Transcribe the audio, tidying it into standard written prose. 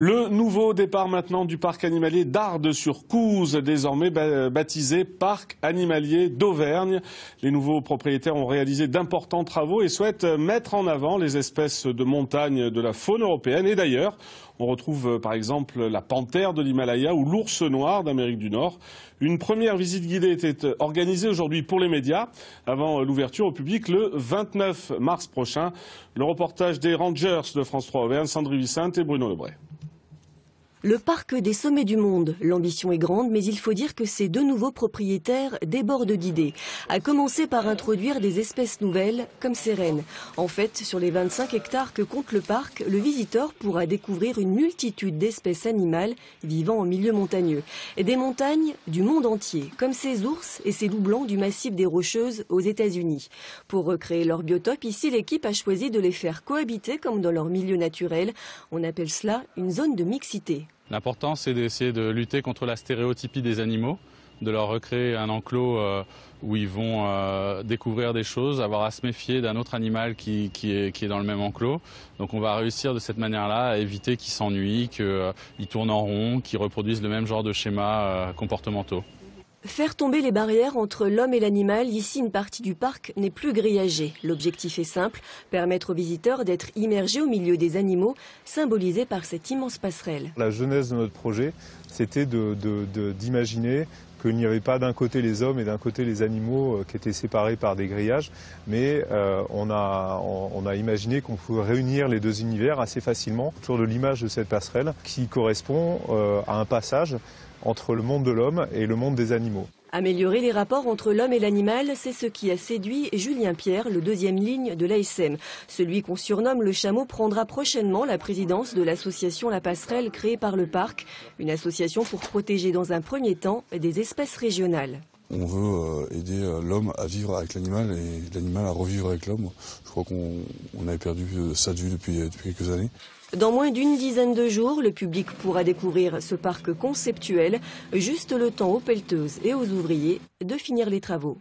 Le nouveau départ maintenant du parc animalier d'Ardes-sur-Couze, désormais baptisé Parc animalier d'Auvergne. Les nouveaux propriétaires ont réalisé d'importants travaux et souhaitent mettre en avant les espèces de montagne de la faune européenne. Et d'ailleurs, on retrouve par exemple la panthère de l'Himalaya ou l'ours noir d'Amérique du Nord. Une première visite guidée était organisée aujourd'hui pour les médias avant l'ouverture au public le 29 mars prochain. Le reportage des Rangers de France 3 Auvergne, Sandrine Vicente et Bruno Lebray. Le parc des sommets du monde. L'ambition est grande, mais il faut dire que ces deux nouveaux propriétaires débordent d'idées. À commencer par introduire des espèces nouvelles, comme ces rennes. En fait, sur les 25 hectares que compte le parc, le visiteur pourra découvrir une multitude d'espèces animales vivant en milieu montagneux. Et des montagnes du monde entier, comme ces ours et ces loups blancs du massif des Rocheuses aux États-Unis. Pour recréer leur biotope, ici, l'équipe a choisi de les faire cohabiter comme dans leur milieu naturel. On appelle cela une zone de mixité. L'important, c'est d'essayer de lutter contre la stéréotypie des animaux, de leur recréer un enclos où ils vont découvrir des choses, avoir à se méfier d'un autre animal qui est dans le même enclos. Donc on va réussir de cette manière-là à éviter qu'ils s'ennuient, qu'ils tournent en rond, qu'ils reproduisent le même genre de schémas comportementaux. Faire tomber les barrières entre l'homme et l'animal, ici une partie du parc n'est plus grillagée. L'objectif est simple, permettre aux visiteurs d'être immergés au milieu des animaux, symbolisés par cette immense passerelle. La genèse de notre projet, c'était d'imaginer qu'il n'y avait pas d'un côté les hommes et d'un côté les animaux qui étaient séparés par des grillages, mais on a imaginé qu'on pouvait réunir les deux univers assez facilement autour de l'image de cette passerelle qui correspond à un passage entre le monde de l'homme et le monde des animaux. Améliorer les rapports entre l'homme et l'animal, c'est ce qui a séduit Julien Pierre, le deuxième ligne de l'ASM. Celui qu'on surnomme le chameau prendra prochainement la présidence de l'association La Passerelle créée par le parc, une association pour protéger dans un premier temps des espèces régionales. On veut aider l'homme à vivre avec l'animal et l'animal à revivre avec l'homme. Je crois qu'on avait perdu ça de vue depuis quelques années. Dans moins d'une dizaine de jours, le public pourra découvrir ce parc conceptuel, juste le temps aux pelleteuses et aux ouvriers de finir les travaux.